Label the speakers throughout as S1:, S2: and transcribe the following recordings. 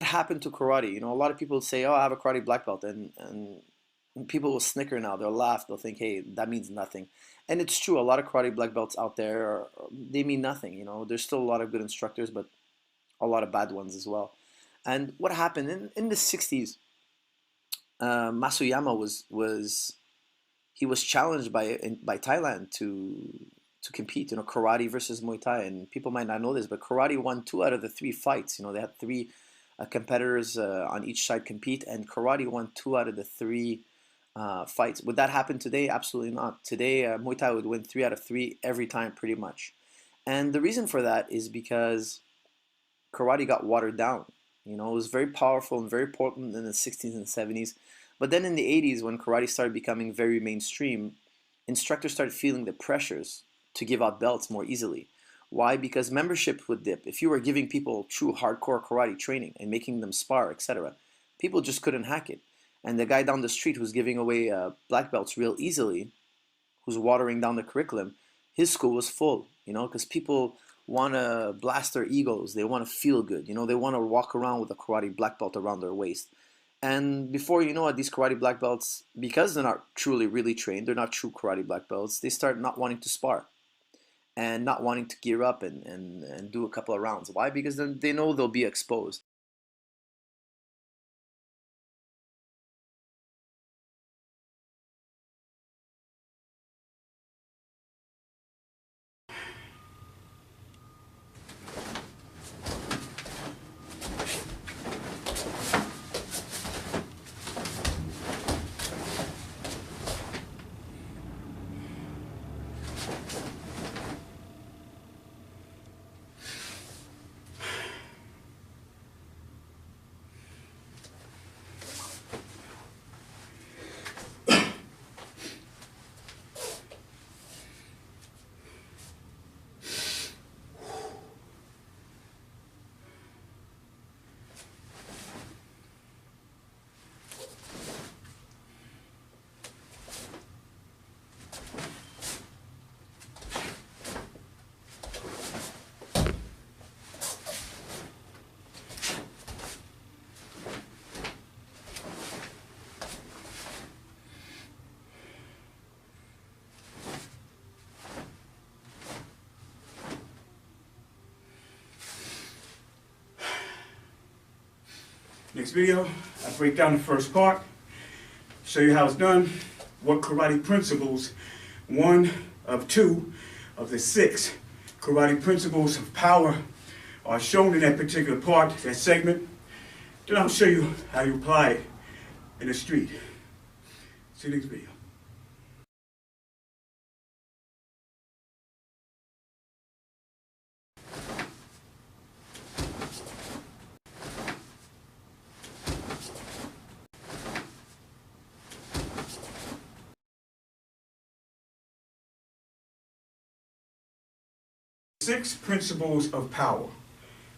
S1: happened to karate? You know, a lot of people say, "Oh, I have a karate black belt," and people will snicker now. They'll laugh. They'll think, "Hey, that means nothing." And it's true. A lot of karate black belts out there they mean nothing. You know, there's still a lot of good instructors, but a lot of bad ones as well. And what happened in the 60s? Masuyama was he was challenged by Thailand to compete. You know, karate versus Muay Thai, and people might not know this, but karate won 2 out of the 3 fights. You know, they had three competitors on each side compete, and karate won 2 out of the 3 fights. Would that happen today? Absolutely not. Today, Muay Thai would win 3 out of 3 every time, pretty much. And the reason for that is because karate got watered down. You know, it was very powerful and very potent in the 60s and 70s. But then in the 80s, when karate started becoming very mainstream, instructors started feeling the pressures to give out belts more easily. Why? Because membership would dip. If you were giving people true hardcore karate training and making them spar, etc., people just couldn't hack it. And the guy down the street who's giving away black belts real easily, who's watering down the curriculum, his school was full, you know, because people want to blast their egos. They want to feel good, you know, they want to walk around with a karate black belt around their waist. And before you know it, these karate black belts, because they're not truly really trained, they're not true karate black belts, they start not wanting to spar and not wanting to gear up and do a couple of rounds. Why? Because then they know they'll be exposed.
S2: Next video, I break down the first part, show you how it's done, what karate principles, 1 of 2 of the 6 karate principles of power are shown in that particular part, that segment. Then I'll show you how you apply it in the street. See you next video. 6 principles of power.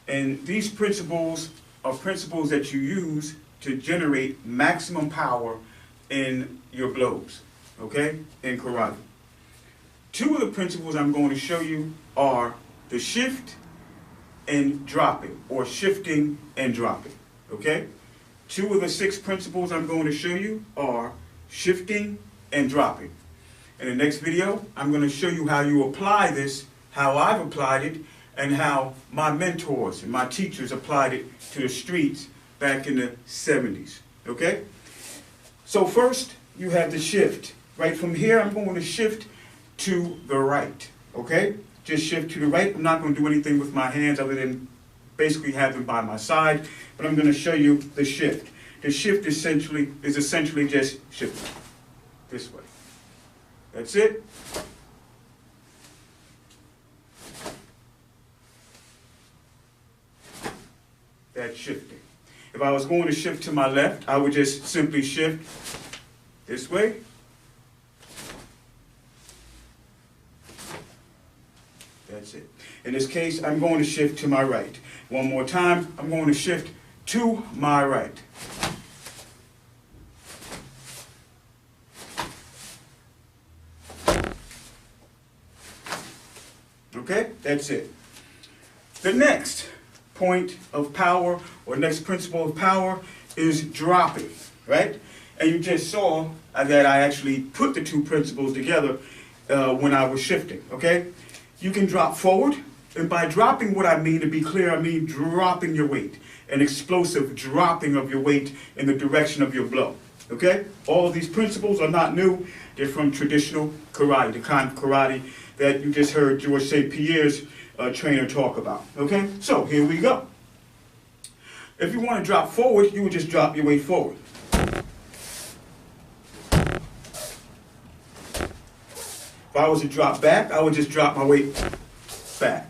S2: And these principles are principles that you use to generate maximum power in your blows, okay, in karate. 2 of the principles I'm going to show you are the shift and dropping, or shifting and dropping, okay? 2 of the 6 principles I'm going to show you are shifting and dropping. In the next video, I'm going to show you how you apply this, how I've applied it, and how my mentors and my teachers applied it to the streets back in the 70s, okay? So first, you have the shift. Right from here, I'm going to shift to the right, okay? Just shift to the right. I'm not going to do anything with my hands other than basically have them by my side, but I'm going to show you the shift. The shift is essentially just shifting this way. That's it. That's shifting. If I was going to shift to my left, I would just simply shift this way. That's it. In this case, I'm going to shift to my right. One more time, I'm going to shift to my right. Okay, that's it. The next point of power or next principle of power is dropping, right? And you just saw that I actually put the two principles together when I was shifting, okay? You can drop forward, and by dropping what I mean, to be clear, I mean dropping your weight, an explosive dropping of your weight in the direction of your blow, okay? All of these principles are not new. They're from traditional karate, the kind of karate that you just heard George St. Pierre's trainer talk about, okay? So here we go. If you want to drop forward, you would just drop your weight forward. If I was to drop back, I would just drop my weight back.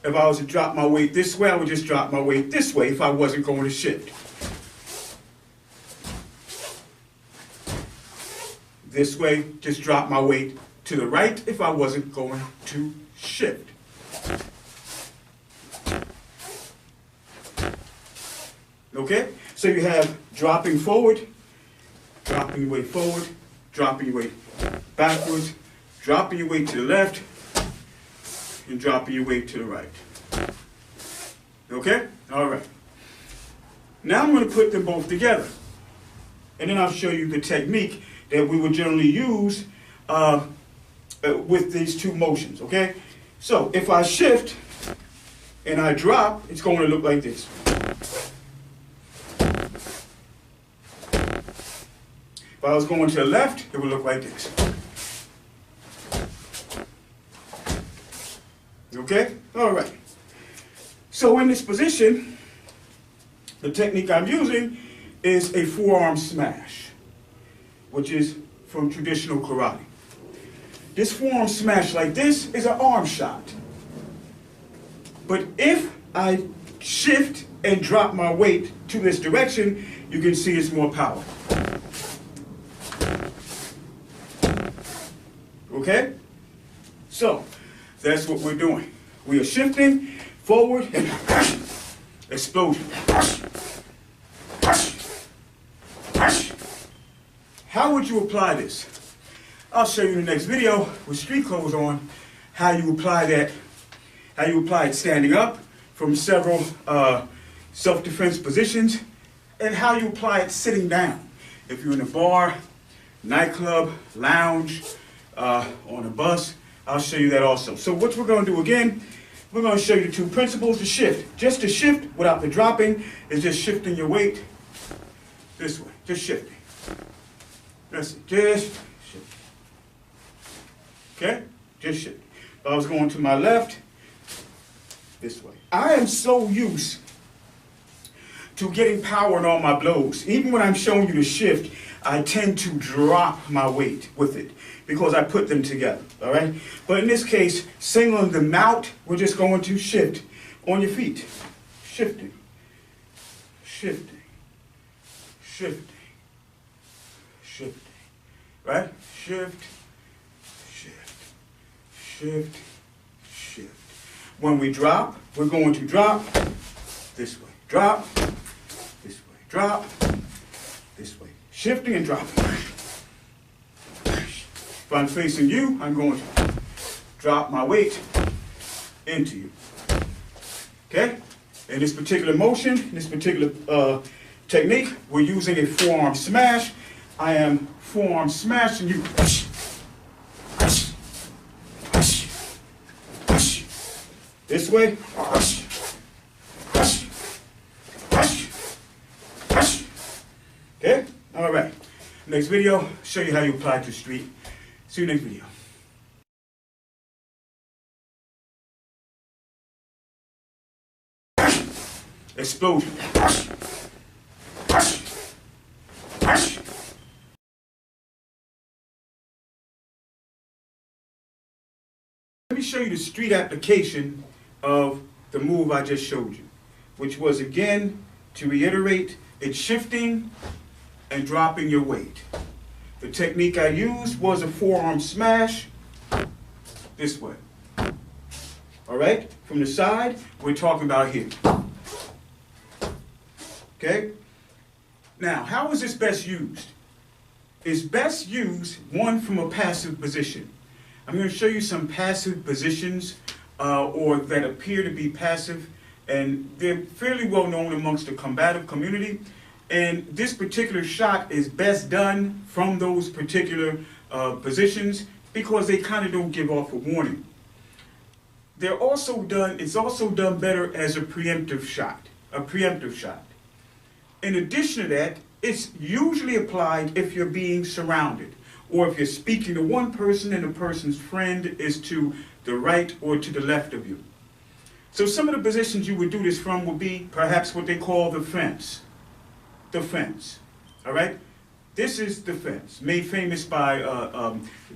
S2: If I was to drop my weight this way, I would just drop my weight this way if I wasn't going to shift. This way, just drop my weight to the right if I wasn't going to shift. Okay? So you have dropping forward, dropping your weight forward, dropping your weight backwards, dropping your weight to the left, and dropping your weight to the right. Okay? All right. Now I'm going to put them both together. And then I'll show you the technique that we would generally use with these two motions, okay? So if I shift and I drop, it's going to look like this. If I was going to the left, it would look like this. Okay? All right. So in this position, the technique I'm using is a forearm smash, which is from traditional karate. This forearm smash like this is an arm shot. But if I shift and drop my weight to this direction, you can see it's more powerful. Okay? So, that's what we're doing. We are shifting forward and explosion. How would you apply this? I'll show you in the next video with street clothes on how you apply that, how you apply it standing up from several self-defense positions, and how you apply it sitting down. If you're in a bar, nightclub, lounge, on a bus, I'll show you that also. So what we're going to do again, we're going to show you the two principles to shift. Just to shift without the dropping is just shifting your weight this way, just shifting. That's it, just shift. Okay, just shift. If I was going to my left, this way. I am so used to getting power in all my blows. Even when I'm showing you to shift, I tend to drop my weight with it because I put them together, all right? But in this case, singling them out, we're just going to shift on your feet. Shifting, shifting, shifting, shifting, right? Shift, shift, shift, shift. When we drop, we're going to drop this way. Drop, this way. Drop, this way. Shifting and dropping. If I'm facing you, I'm going to drop my weight into you. Okay? In this particular motion, in this particular technique, we're using a forearm smash. I am forearm smashing you. This way. Okay? All right. Next video, show you how you apply it to the street. See you next video. Explosion. Let me show you the street application of the move I just showed you, which was, again, to reiterate, it's shifting and dropping your weight. The technique I used was a forearm smash this way. All right? From the side, we're talking about here. Okay? Now, how is this best used? It's best used, one, from a passive position. I'm going to show you some passive positions or that appear to be passive, and they're fairly well known amongst the combative community. And this particular shot is best done from those particular positions because they kind of don't give off a warning. They're also done, it's also done better as a preemptive shot, In addition to that, it's usually applied if you're being surrounded, or if you're speaking to one person and the person's friend is to the right or to the left of you. So some of the positions you would do this from would be perhaps what they call the fence. The fence, all right? This is the fence, made famous by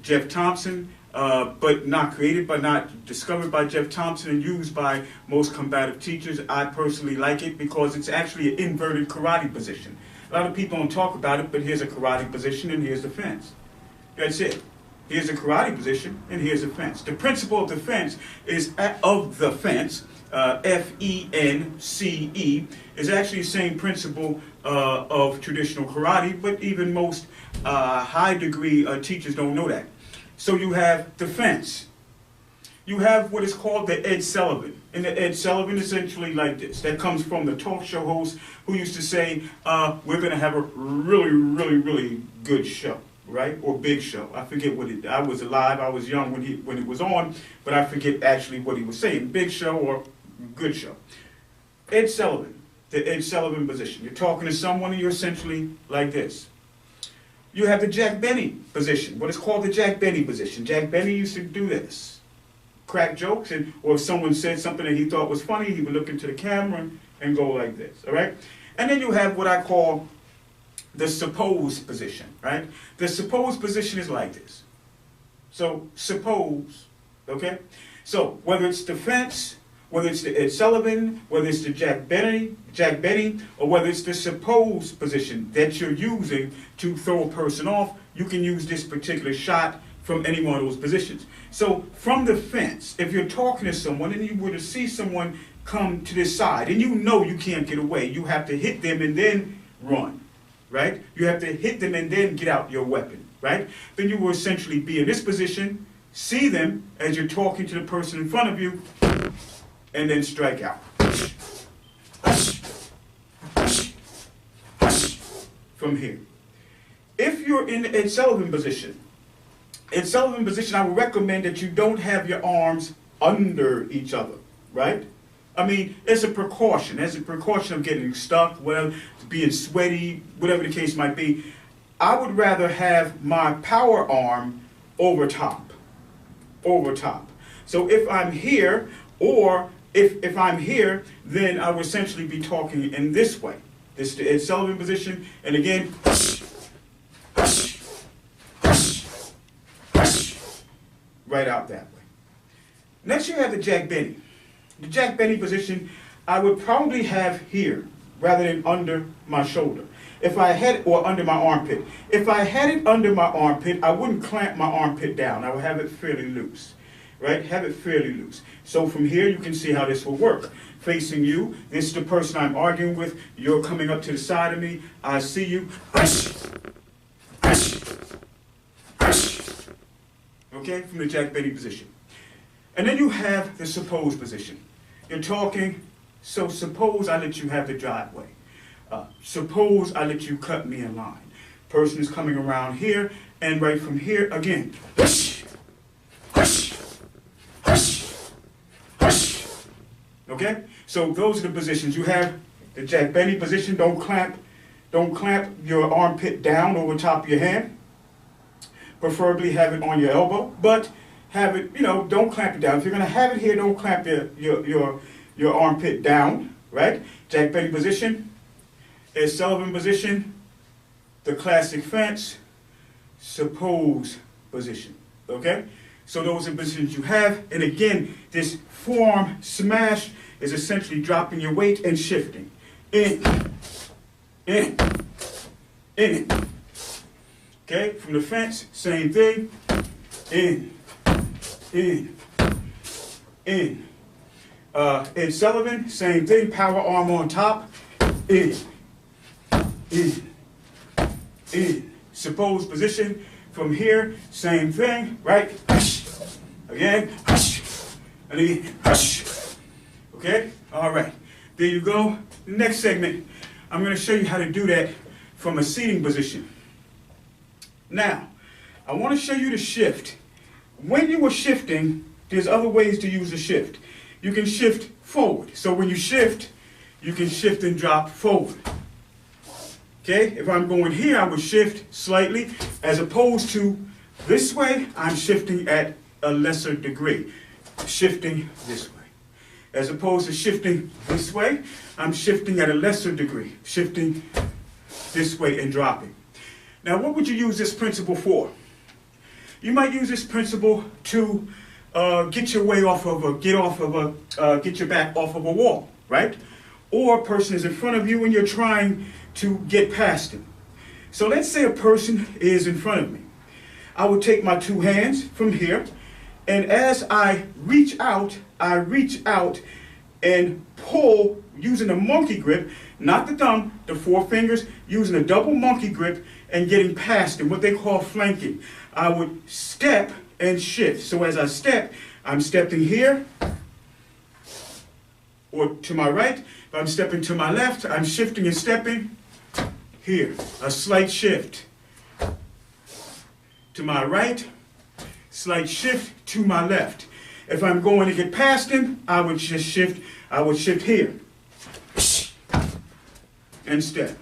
S2: Geoff Thompson, but not created, but not discovered by Geoff Thompson and used by most combative teachers. I personally like it because it's actually an inverted karate position. A lot of people don't talk about it, but here's a karate position and here's the fence. That's it. Here's a karate position and here's a fence. The principle of the fence is F-E-N-C-E, is actually the same principle of traditional karate, but even most high degree teachers don't know that. So you have the fence. You have what is called the Ed Sullivan. And the Ed Sullivan is essentially like this. That comes from the talk show host who used to say, we're going to have a really, really, really good show, right? Or big show. I forget what it, I was alive, I was young when it was on, but I forget actually what he was saying. Big show or good show. Ed Sullivan, the Ed Sullivan position. You're talking to someone and you're essentially like this. You have the Jack Benny position, what is called the Jack Benny position. Jack Benny used to do this. Crack jokes, or if someone said something that he thought was funny, he would look into the camera and go like this, all right? And then you have what I call the suppose position, right? The suppose position is like this. So suppose, okay? So whether it's the fence, whether it's the Ed Sullivan, whether it's the Jack Benny, or whether it's the suppose position that you're using to throw a person off, you can use this particular shot from any one of those positions. So from the fence, if you're talking to someone and you were to see someone come to this side and you know you can't get away, you have to hit them and then run, right? You have to hit them and then get out your weapon, right? Then you will essentially be in this position, see them as you're talking to the person in front of you, and then strike out. From here. If you're in the Ed Sullivan position, I would recommend that you don't have your arms under each other, right? I mean, it's a precaution. It's a precaution of getting stuck, whatever, being sweaty, whatever the case might be. I would rather have my power arm over top. So if I'm here, or if I'm here, then I would essentially be talking in this way. This is the Ed Sullivan position, and again, right out that way. Next you have the Jack Benny. The Jack Benny position I would probably have here rather than under my shoulder. If I had it, or under my armpit. If I had it under my armpit, I wouldn't clamp my armpit down. I would have it fairly loose, right? Have it fairly loose. So from here you can see how this will work. Facing you, this is the person I'm arguing with. You're coming up to the side of me. I see you. Okay, from the Jack Benny position. And then you have the suppose position. You're talking, so suppose I let you have the driveway. Suppose I let you cut me in line. Person is coming around here, and right from here, again. Okay, so those are the positions. You have the Jack Benny position. Don't clamp your armpit down over top of your hand. Preferably have it on your elbow, but have it, don't clamp it down. If you're going to have it here, don't clamp your armpit down, right? Jack Benny position, Ed Sullivan position, the classic fence, suppose position, okay? So those are the positions you have, and again, this forearm smash is essentially dropping your weight and shifting. In. Okay, from the fence, same thing. In. Ed Sullivan, same thing. Power arm on top. In. Suppose position. From here, same thing, right? Again. And again, hush. Okay? All right. There you go. The next segment, I'm going to show you how to do that from a seating position. Now, I want to show you the shift. When you are shifting, there's other ways to use the shift. You can shift forward. So when you shift, you can shift and drop forward. Okay? If I'm going here, I would shift slightly, as opposed to this way, I'm shifting at a lesser degree. Shifting this way. As opposed to shifting this way, I'm shifting at a lesser degree. Shifting this way and dropping. Now, what would you use this principle for? You might use this principle to get your way off of get your back off of a wall, right? Or a person is in front of you and you're trying to get past him. So let's say a person is in front of me. I would take my two hands from here, and as I reach out and pull using a monkey grip, not the thumb, the four fingers, using a double monkey grip and getting past him, what they call flanking. I would step and shift. So as I step, I'm stepping here or to my right. If I'm stepping to my left, I'm shifting and stepping here. A slight shift to my right, slight shift to my left. If I'm going to get past him, I would just shift. I would shift here and step.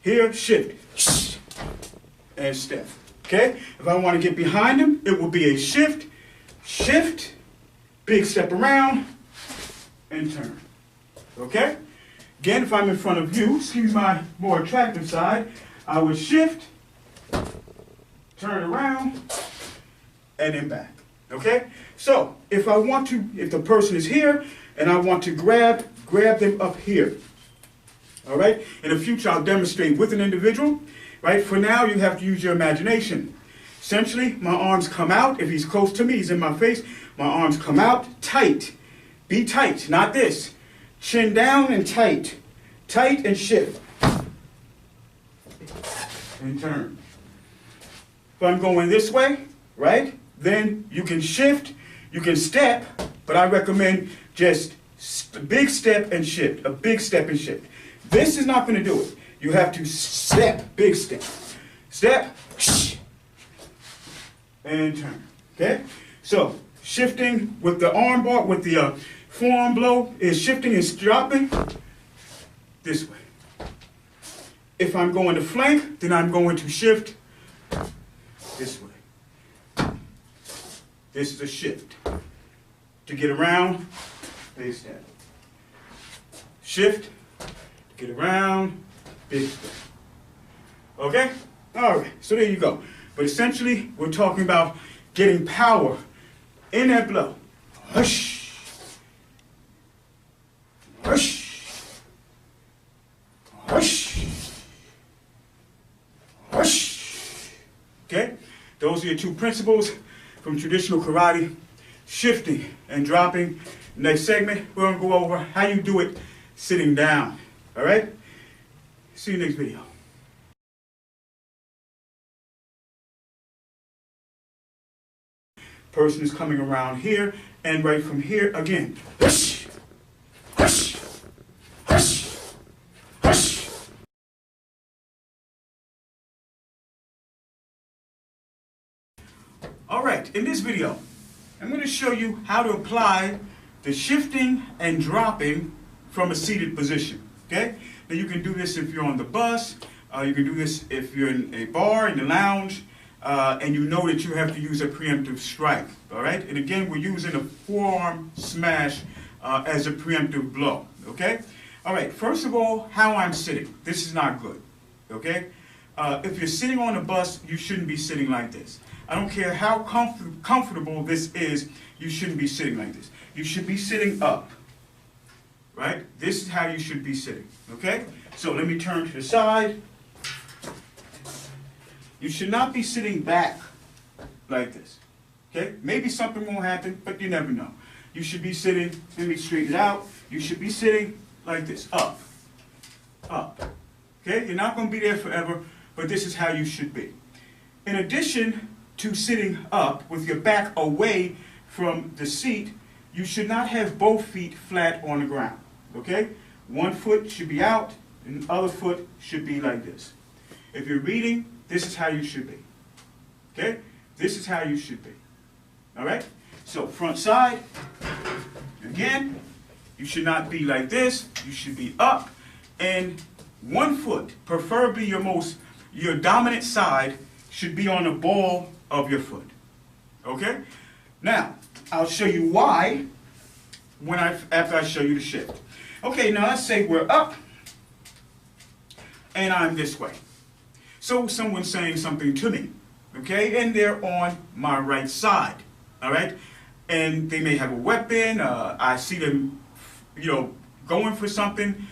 S2: Here, shift and step. Okay? If I want to get behind him, it will be a shift, shift, big step around, and turn. Okay? Again, if I'm in front of you, excuse my more attractive side, I would shift, turn around, and then back. Okay? So, if the person is here, and I want to grab them up here. All right? In the future, I'll demonstrate with an individual. Right? For now, you have to use your imagination. Essentially, my arms come out. If he's close to me, he's in my face. My arms come out tight. Be tight, not this. Chin down and tight. Tight and shift. And turn. If I'm going this way, right, then you can shift, you can step, but I recommend just a big step and shift. A big step and shift. This is not going to do it. You have to step, big step. Step, and turn. Okay? So, shifting with the arm bar, with the forearm blow, is shifting and dropping this way. If I'm going to flank, then I'm going to shift this way. This is a shift. To get around, big step. Shift, to get around, big step. Okay? All right, so there you go. But essentially, we're talking about getting power in that blow. Hush. Hush. Hush. Hush. Okay? Those are your two principles from traditional karate, shifting and dropping. Next segment, we're going to go over how you do it sitting down. All right? See you next video. Person is coming around here, and right from here, again. Hush, hush, hush, hush. All right, in this video, I'm going to show you how to apply the shifting and dropping from a seated position, okay? Now you can do this if you're on the bus, you can do this if you're in a bar, in the lounge, and you know that you have to use a preemptive strike, all right? And again, we're using a forearm smash as a preemptive blow, okay? All right, first of all, how I'm sitting. This is not good, okay? If you're sitting on a bus, you shouldn't be sitting like this. I don't care how comfortable this is, you shouldn't be sitting like this. You should be sitting up, right? This is how you should be sitting, okay? So let me turn to the side. You should not be sitting back like this, okay? Maybe something won't happen, but you never know. You should be sitting, let me straighten it out. You should be sitting like this, up, okay? You're not going to be there forever, but this is how you should be. In addition to sitting up with your back away from the seat, you should not have both feet flat on the ground, okay? One foot should be out, and the other foot should be like this. If you're reading, this is how you should be, okay? This is how you should be, all right? So front side, again, you should not be like this. You should be up, and one foot, preferably your dominant side, should be on the ball of your foot, okay? Now, I'll show you why after I show you the shift. Okay, now let's say we're up, and I'm this way. So someone's saying something to me, okay? And they're on my right side, all right? And they may have a weapon. I see them, going for something.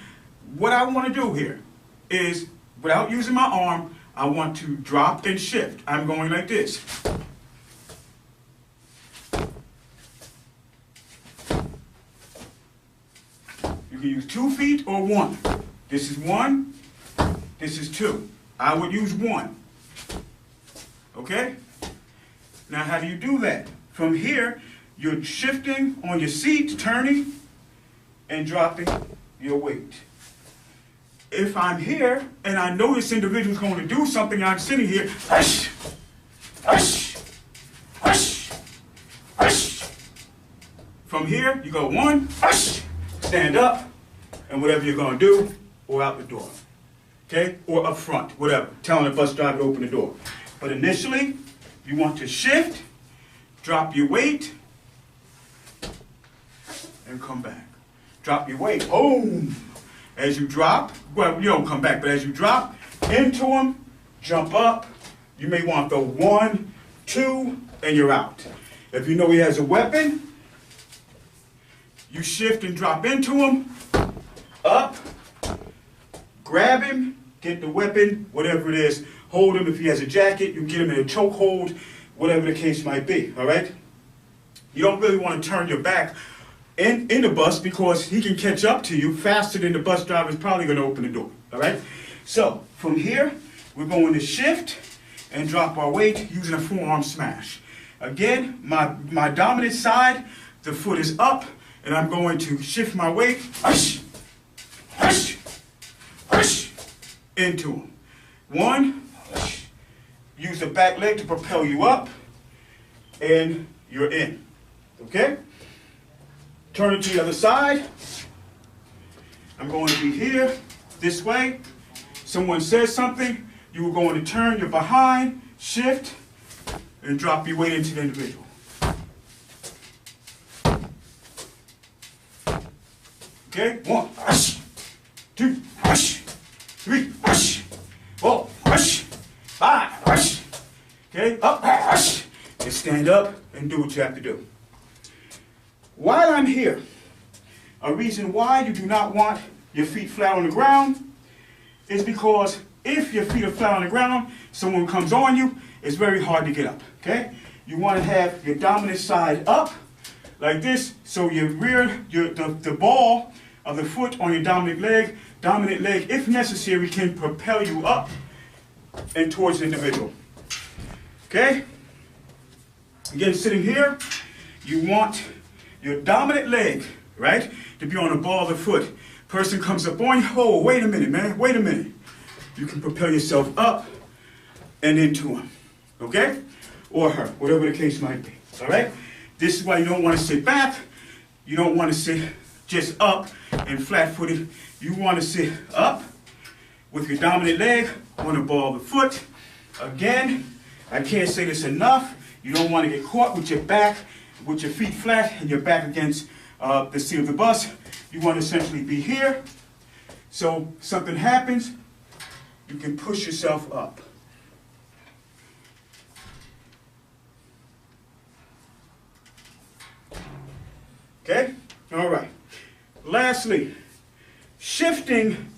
S2: What I want to do here is, without using my arm, I want to drop and shift. I'm going like this. You can use 2 feet or 1. This is 1. This is 2. I would use 1. Okay? Now, how do you do that? From here, you're shifting on your seat, turning, and dropping your weight. If I'm here, and I know this individual is going to do something, I'm sitting here, hush, hush, hush, hush. From here, you go 1, hush, stand up, and whatever you're going to do, or out the door. Okay? Or up front, whatever. Telling the bus driver to open the door. But initially, you want to shift, drop your weight, and come back. Drop your weight. Boom! As you drop, well, you don't come back, but as you drop into them, jump up. You may want the 1, 2, and you're out. If you know he has a weapon, you shift and drop into him, up, grab him, get the weapon, whatever it is, hold him. If he has a jacket, you get him in a chokehold, whatever the case might be, all right? You don't really want to turn your back in the bus because he can catch up to you faster than the bus driver is probably going to open the door, all right? So from here, we're going to shift and drop our weight using a forearm smash. Again, my dominant side, the foot is up, and I'm going to shift my weight, hush, hush, hush, into him. 1, hush. Use the back leg to propel you up, and you're in, okay? Turn it to the other side. I'm going to be here, this way. Someone says something, you are going to turn your behind, shift, and drop your weight into the individual. Okay, 1, hush, 2, hush, 3, hush, 4, hush, 5, hush. Okay, up, hush. And stand up and do what you have to do. While I'm here, a reason why you do not want your feet flat on the ground is because if your feet are flat on the ground, someone comes on you, it's very hard to get up, okay? You want to have your dominant side up like this, so your the ball of the foot on your dominant leg, if necessary, can propel you up and towards the individual, okay? Again, sitting here, you want your dominant leg, right, to be on the ball of the foot. Person comes up on you, oh, wait a minute, man, wait a minute. You can propel yourself up and into him, okay? Or her, whatever the case might be, all right? This is why you don't want to sit back. You don't want to sit just up and flat-footed. You want to sit up with your dominant leg on the ball of the foot. Again, I can't say this enough. You don't want to get caught with your back, with your feet flat and your back against the seat of the bus. You want to essentially be here. So something happens, you can push yourself up. Okay? All right. Lastly, shifting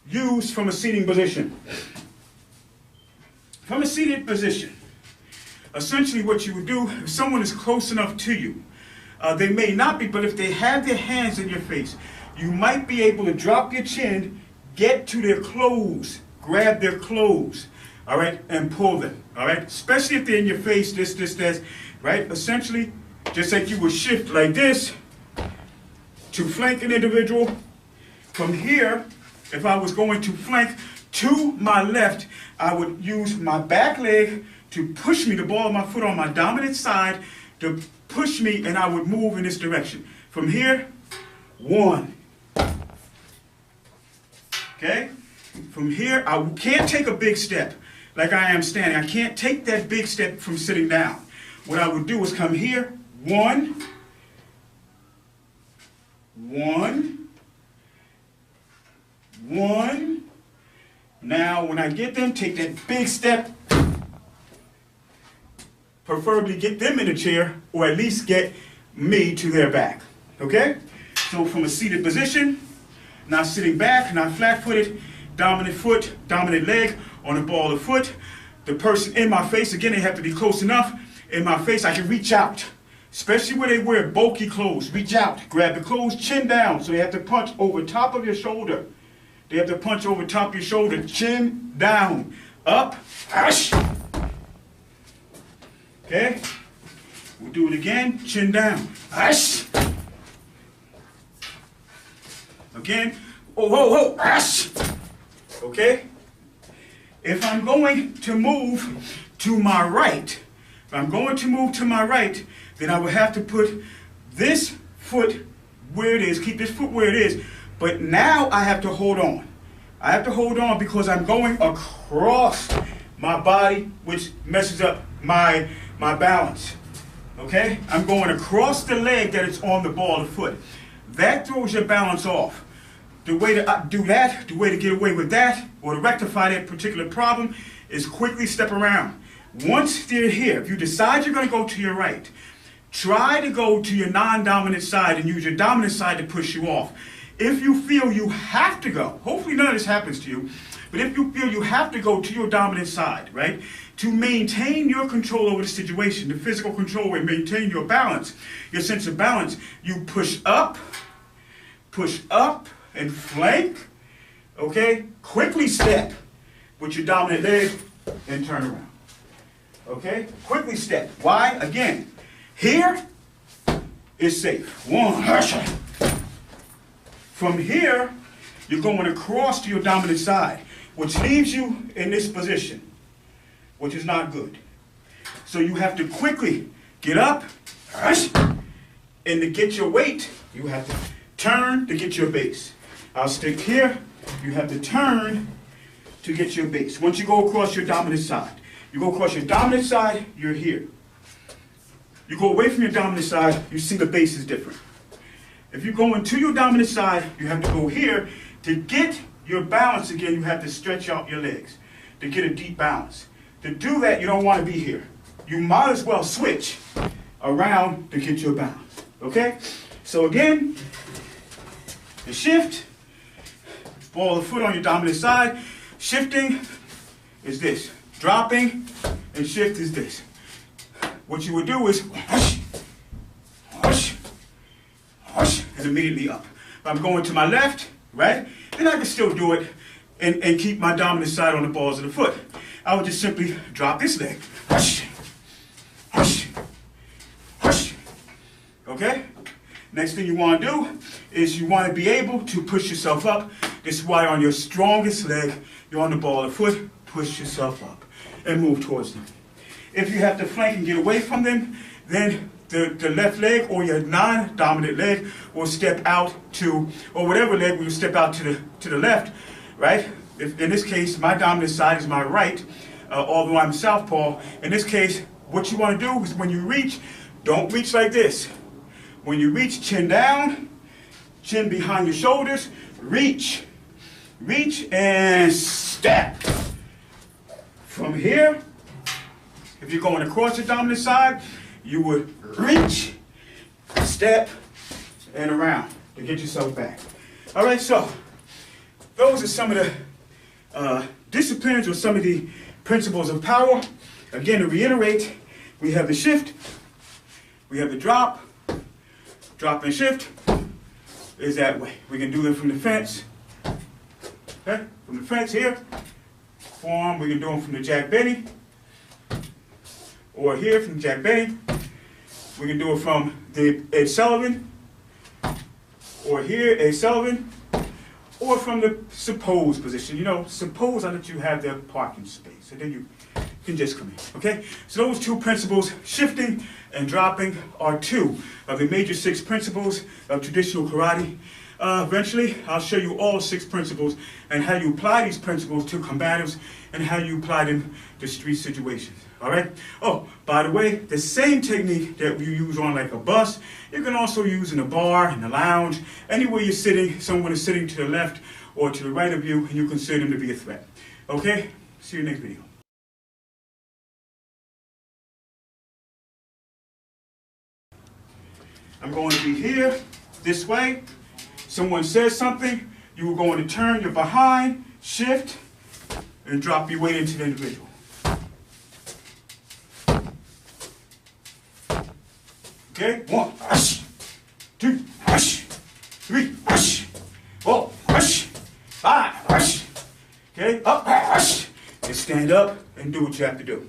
S2: used from a seating position. From a seated position, essentially what you would do, if someone is close enough to you, they may not be, but if they have their hands in your face, you might be able to drop your chin, get to their clothes, grab their clothes, all right, and pull them, all right? Especially if they're in your face, this, right? Essentially, just like you would shift like this, to flank an individual, from here, if I was going to flank to my left, I would use my back leg to push me, the ball of my foot on my dominant side, to push me, and I would move in this direction. From here, 1. Okay? From here, I can't take a big step like I am standing. I can't take that big step from sitting down. What I would do is come here, 1, 1, 1. Now, when I get them, take that big step, preferably get them in a chair, or at least get me to their back. Okay? So from a seated position, not sitting back, not flat-footed, dominant foot, dominant leg on the ball of foot. The person in my face, again, they have to be close enough. In my face, I can reach out, especially where they wear bulky clothes. Reach out, grab the clothes, chin down. So they have to punch over top of your shoulder. They have to punch over top of your shoulder, chin down, up, hush. Okay? We'll do it again, chin down, hush. Again, oh, ho, ho, hush. Okay? If I'm going to move to my right, then I would have to put this foot where it is, keep this foot where it is, but now I have to hold on. I have to hold on because I'm going across my body, which messes up my balance. Okay? I'm going across the leg that is on the ball of foot. That throws your balance off. The way to do that, the way to get away with that, or to rectify that particular problem, is quickly step around. Once they're here, if you decide you're going to go to your right, try to go to your non-dominant side and use your dominant side to push you off. If you feel you have to go, hopefully none of this happens to you, but if you feel you have to go to your dominant side, right, to maintain your control over the situation, the physical control, and maintain your balance, your sense of balance, you push up, and flank, okay? Quickly step with your dominant leg and turn around, okay? Quickly step. Why? Again, here is safe. 1, hush. From here, you're going across to your dominant side, which leaves you in this position, which is not good. So you have to quickly get up, hush, and to get your weight, you have to turn to get your base. I'll stick here. You have to turn to get your base. Once you go across your dominant side, you're here. You go away from your dominant side, you see the base is different. If you go into your dominant side, you have to go here. To get your balance again, you have to stretch out your legs to get a deep balance. To do that, you don't want to be here. You might as well switch around to get your balance. Okay? So again, the shift, ball of foot on your dominant side. Shifting is this. Dropping and shift is this. What you would do is hush, hush, hush, and immediately up. If I'm going to my left, right, then I can still do it and keep my dominant side on the balls of the foot. I would just simply drop this leg. Hush, hush, hush. Okay? Next thing you want to do is you want to be able to push yourself up. This is why on your strongest leg, you're on the ball of the foot, push yourself up and move towards them. If you have to flank and get away from them, then the left leg or your non-dominant leg will step out to, or whatever leg will step out to the left, right? If, in this case, my dominant side is my right, although I'm southpaw. In this case, what you want to do is when you reach, don't reach like this. When you reach, chin down, chin behind your shoulders, reach, and step. From here, if you're going across the dominant side, you would reach, step, and around to get yourself back. All right, so those are some of the disciplines or some of the principles of power. Again, to reiterate, we have the shift, we have the drop and shift is that way. We can do it from the fence, okay? From the fence here, form, we can do them from the Jack Benny, or here from Jack Benny. We can do it from the Ed Sullivan, or here, a Sullivan, or from the suppose position. You know, suppose I let you have the parking space, and then you can just come in, okay? So those two principles, shifting and dropping, are two of the major 6 principles of traditional karate. Eventually, I'll show you all 6 principles and how you apply these principles to combatives and how you apply them to street situations, all right? Oh, by the way, the same technique that you use on like a bus, you can also use in a bar, in a lounge, anywhere you're sitting, someone is sitting to the left or to the right of you, and you consider them to be a threat, okay? See you next video. I'm going to be here, this way. Someone says something, you are going to turn your behind, shift, and drop your weight into the individual. Okay, 1, hush, 2, hush, 3, hush, 4, hush, 5, hush. Okay, up, hush, and stand up and do what you have to do.